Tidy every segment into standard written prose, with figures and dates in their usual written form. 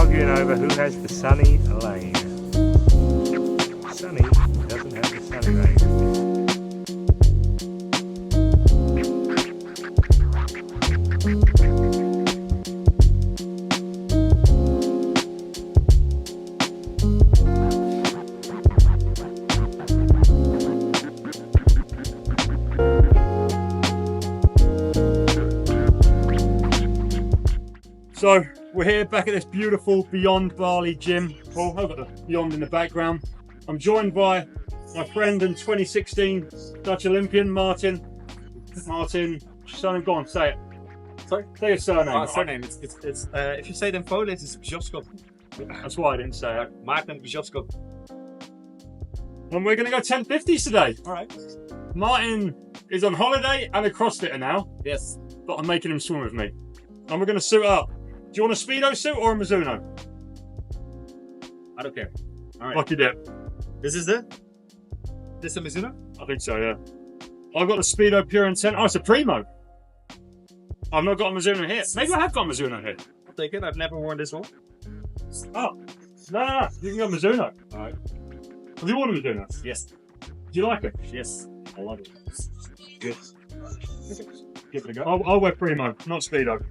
arguing over who has the sunny lane. Sunny doesn't have the sunny lane. So we're here back at this beautiful Beyond Bali gym. Well, I've got the Beyond in the background. I'm joined by my friend and 2016 Dutch Olympian, Maarten. Maarten, surname, go on, say it. Sorry? Say your surname. Surname, it's if you say it in Polish, it's Brzoskowski. That's why I didn't say it. Maarten Brzoskowski. And we're going to go 1050s today. Alright. Martin is on holiday and a CrossFitter now, Yes. but I'm making him swim with me. And we're going to suit up. Do you want a Speedo suit or a Mizuno? I don't care. Alright. Lucky dip. This is a Mizuno? I think so, yeah. I've got the Speedo Pure Intent. Oh, it's a Primo. I've not got a Mizuno here. Maybe I have got a Mizuno here. I'll take it. I've never worn this one. Oh, no. You can get a Mizuno. Alright. Have you worn a Mizuno? Yes. Do you like it? Yes. I love it. Good. Give it a go. I'll wear Primo, not Speedo.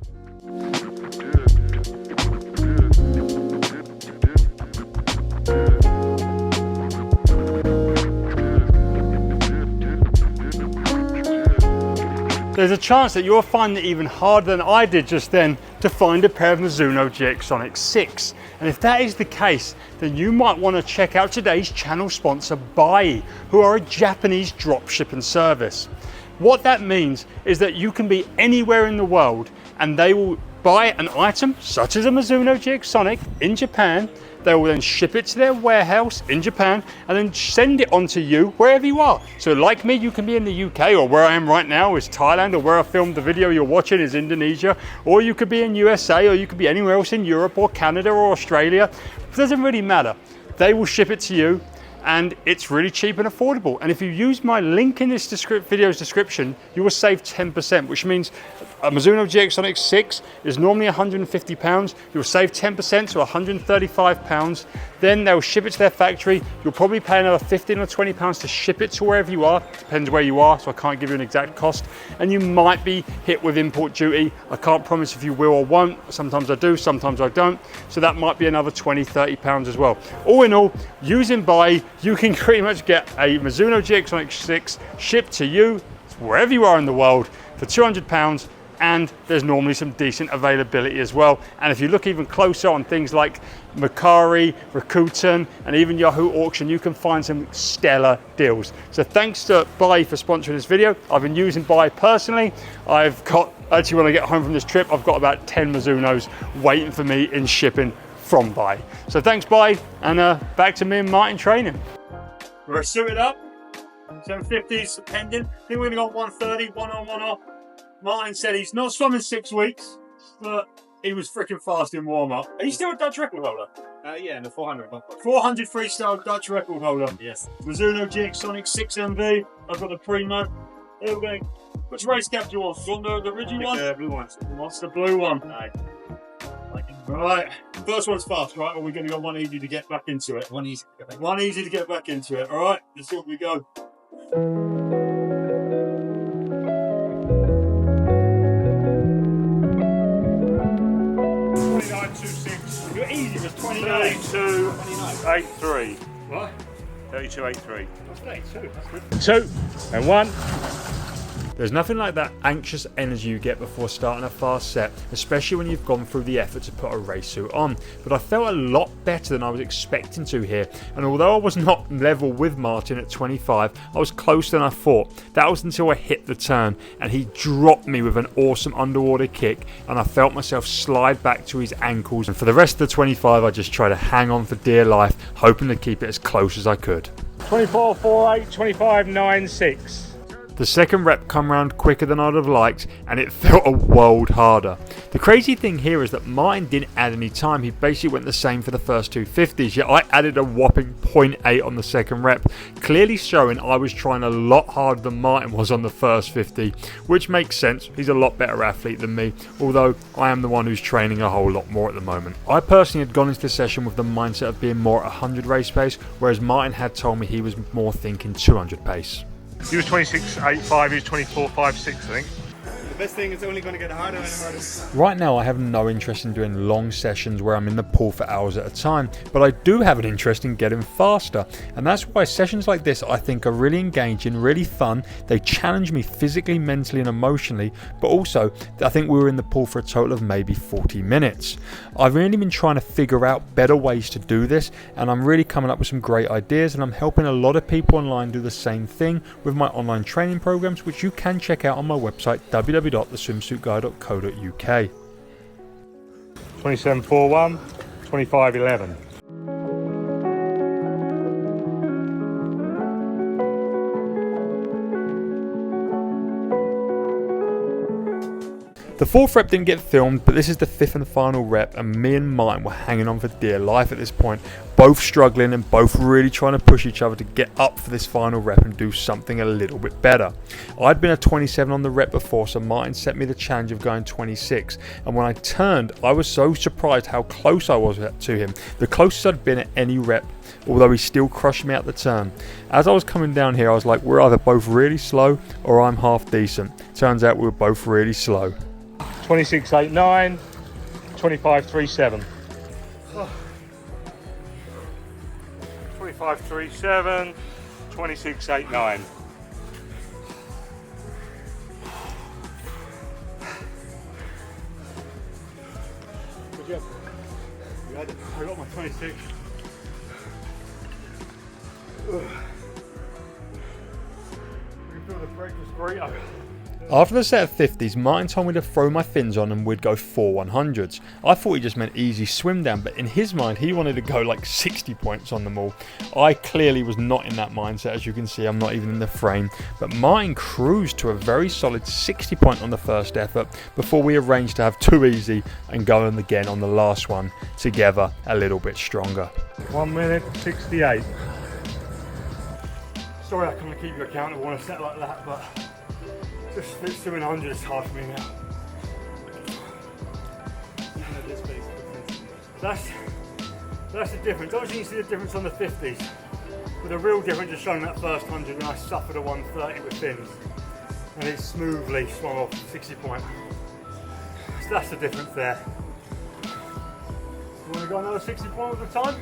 There's a chance that you'll find it even harder than I did just then to find a pair of Mizuno GX Sonic 6. And if that is the case, then you might want to check out today's channel sponsor, Bai, who are a Japanese drop shipping service. What that means is that you can be anywhere in the world and they will buy an item such as a Mizuno GX Sonic in Japan. They will then ship it to their warehouse in Japan and then send it on to you wherever you are. So like me, you can be in the UK, or where I am right now is Thailand, or where I filmed the video you're watching is Indonesia, or you could be in USA, or you could be anywhere else in Europe or Canada or Australia. It doesn't really matter. They will ship it to you and it's really cheap and affordable. And if you use my link in this video's description, you will save 10%, which means a Mizuno GX Sonic 6 is normally £150. You'll save 10% to £135. Then they'll ship it to their factory. You'll probably pay another £15 or £20 to ship it to wherever you are. Depends where you are, so I can't give you an exact cost. And you might be hit with import duty. I can't promise if you will or won't. Sometimes I do, sometimes I don't. So that might be another £20, £30 as well. All in all, using Bai, you can pretty much get a Mizuno GX Sonic 6 shipped to you wherever you are in the world for £200. And there's normally some decent availability as well. And if you look even closer on things like Mercari, Rakuten, and even Yahoo Auction, you can find some stellar deals. So thanks to Bai for sponsoring this video. I've been using Bai personally. Actually when I get home from this trip, I've got about 10 Mizunos waiting for me in shipping from Bai. So thanks Bai, and back to me and Martin training. We're suited up, 750s pending. I think we're gonna go 130, one on, one off. Martin said he's not swum in 6 weeks, but he was freaking fast in warm-up. Are you still a Dutch record holder? Yeah, in the 400. 400 freestyle Dutch record holder. Yes. Mizuno GX Sonic 6MV. I've got the Primo. Here we go. Which race cap do you want? Do you want the original one? The blue one. What's the blue one? Right. Right. First one's fast, right? Or we're going to go one easy to get back into it. One easy. One easy to get back into it. All right. Let's see what we go. 29.26. Your easy was 32.83. What? 32.83. That's 32. That's good. 2 and 1. There's nothing like that anxious energy you get before starting a fast set, especially when you've gone through the effort to put a race suit on. But I felt a lot better than I was expecting to here, and although I was not level with Martin at 25, I was closer than I thought. That was until I hit the turn, and he dropped me with an awesome underwater kick, and I felt myself slide back to his ankles. And for the rest of the 25, I just tried to hang on for dear life, hoping to keep it as close as I could. 24.48, 25.96. The second rep come round quicker than I'd have liked, and it felt a world harder. The crazy thing here is that Maarten didn't add any time. He basically went the same for the first two 50s, yet I added a whopping 0.8 on the second rep, clearly showing I was trying a lot harder than Maarten was on the first 50, which makes sense. He's a lot better athlete than me, although I am the one who's training a whole lot more at the moment. I personally had gone into the session with the mindset of being more at 100 race pace, whereas Maarten had told me he was more thinking 200 pace. He was 26.85, he was 24.56, I think. The best thing is only going to get harder and harder. Right now I have no interest in doing long sessions where I'm in the pool for hours at a time, but I do have an interest in getting faster, and that's why sessions like this I think are really engaging, really fun. They challenge me physically, mentally and emotionally, but also I think we were in the pool for a total of maybe 40 minutes. I've really been trying to figure out better ways to do this, and I'm really coming up with some great ideas, and I'm helping a lot of people online do the same thing with my online training programs, which you can check out on my website www.TheSwimsuitGuy.co.uk. 27.41, 25.11. The fourth rep didn't get filmed, but this is the fifth and final rep, and me and Maarten were hanging on for dear life at this point, both struggling and both really trying to push each other to get up for this final rep and do something a little bit better. I'd been a 27 on the rep before, so Maarten set me the challenge of going 26, and when I turned, I was so surprised how close I was to him, the closest I'd been at any rep, although he still crushed me at the turn. As I was coming down here, I was like, we're either both really slow or I'm half decent. Turns out we were both really slow. 26.89, 25.37. 25.37, 26.89. Good job. You had it. I got my 26. You can feel the breakfast burrito. After the set of 50s, Maarten told me to throw my fins on and we'd go 4 100s. I thought he just meant easy swim down, but in his mind he wanted to go like 60 points on them all. I clearly was not in that mindset, as you can see I'm not even in the frame, but Maarten cruised to a very solid 60 point on the first effort before we arranged to have 2 easy and go on again on the last one, together a little bit stronger. 1 minute 68. Sorry I can't keep you accountable on a set like that, but just this 200 is hard for me now. That's the difference. Obviously you see the difference on the 50s, but the real difference is showing that first 100 when I suffered a 130 with fins and it smoothly swung off 60 point. So that's the difference there. You want to go another 60 point with the time?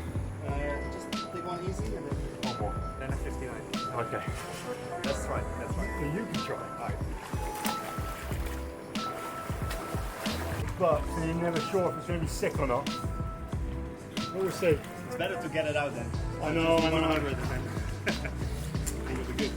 Just take one easy and then One more. a 59. Okay. That's right. That's right. So you can try. Alright. But you're never sure if it's going to be sick or not. We'll see. It's better to get it out then. I know. 100 and then it'll be good.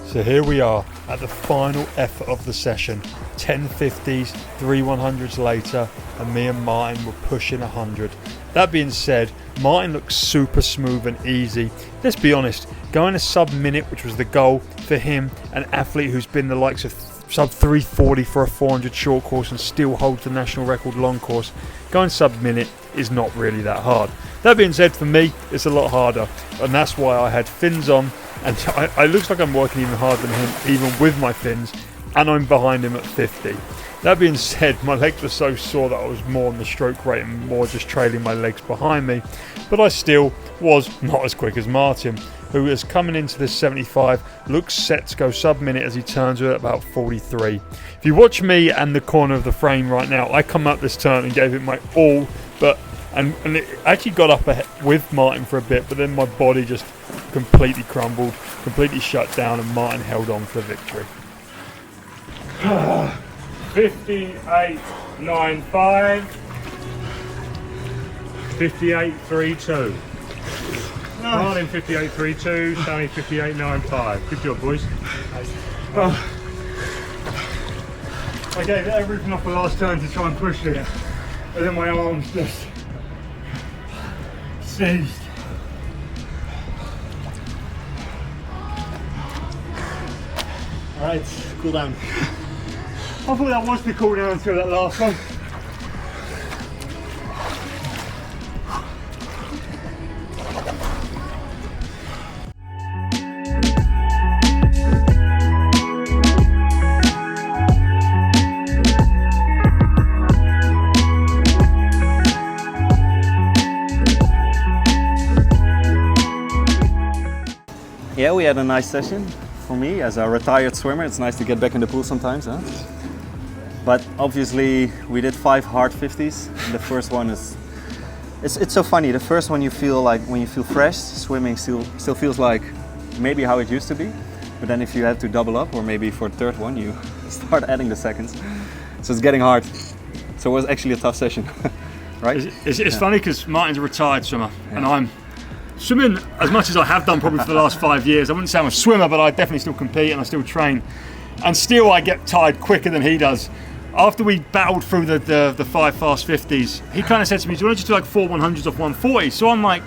So here we are at the final effort of the session. 10 50s, 3 100s later, and me and Maarten were pushing 100. That being said, Maarten looks super smooth and easy. Let's be honest, going a sub-minute, which was the goal for him, an athlete who's been the likes of sub 340 for a 400 short course and still holds the national record long course, going sub-minute is not really that hard. That being said, for me, it's a lot harder, and that's why I had fins on, and it looks like I'm working even harder than him, even with my fins, and I'm behind him at 50. That being said, my legs were so sore that I was more on the stroke rate and more just trailing my legs behind me, but I still was not as quick as Maarten, who is coming into this 75, looks set to go sub-minute as he turns at about 43. If you watch me and the corner of the frame right now, I come up this turn and gave it my all, and it actually got up ahead with Maarten for a bit, but then my body just completely crumbled, completely shut down, and Maarten held on for the victory. 58.95, 58.32. Maarten 58.32, Sammy 58.95. Good job, boys. I gave everything off the last turn to try and push it, and then my arms just seized. All right, cool down. I thought that was the cool down until that last one. Yeah, we had a nice session. For me, as a retired swimmer, it's nice to get back in the pool sometimes, huh? But obviously, we did 5 hard 50s. The first one is, it's so funny. The first one you feel like, when you feel fresh, swimming still feels like maybe how it used to be. But then if you have to double up, or maybe for the third one, you start adding the seconds. So it's getting hard. So it was actually a tough session, right? It's funny because Martin's a retired swimmer, and I'm swimming as much as I have done probably for the last 5 years. I wouldn't say I'm a swimmer, but I definitely still compete and I still train. And still I get tired quicker than he does. After we battled through the 5 fast 50s, he kind of said to me, do you want to just do like 4 100s off 140? So I'm like,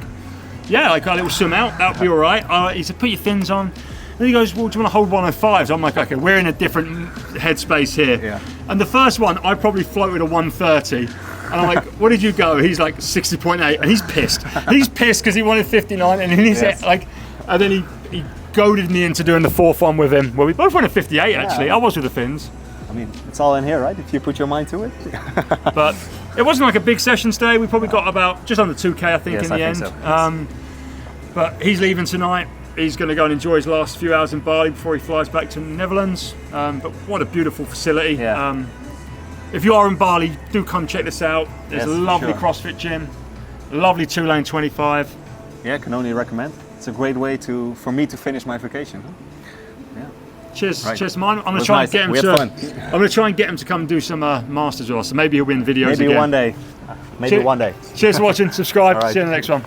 yeah, like a little swim out, that'll be all right. He said, put your fins on. And he goes, well, do you want to hold 105s? I'm like, okay, we're in a different headspace here. Yeah. And the first one, I probably floated a 130. And I'm like, what did you go? He's like 60.8, and he's pissed. He's pissed because he wanted 59, and then he said, like, and then he goaded me into doing the 4th one with him. Well, we both went at 58 actually. I was with the fins. I mean, it's all in here, right? If you put your mind to it. But it wasn't like a big session today. We probably got about just under 2K, I think, Yes, in the I end. think so. But he's leaving tonight. He's going to go and enjoy his last few hours in Bali before he flies back to the Netherlands. But what a beautiful facility. Yeah. If you are in Bali, do come check this out. There's Yes, a lovely sure. CrossFit gym, a lovely 2-lane 25. Yeah, can only recommend. It's a great way for me to finish my vacation. Huh? Yeah. Cheers, Right. cheers, man. I'm going was to try nice. and get him We had to. fun. I'm going to try and get him to come do some masters with us. So maybe he'll win videos Maybe again. one day. Maybe Cheers. one day. Cheers for watching. Subscribe. All right. See you in the next one.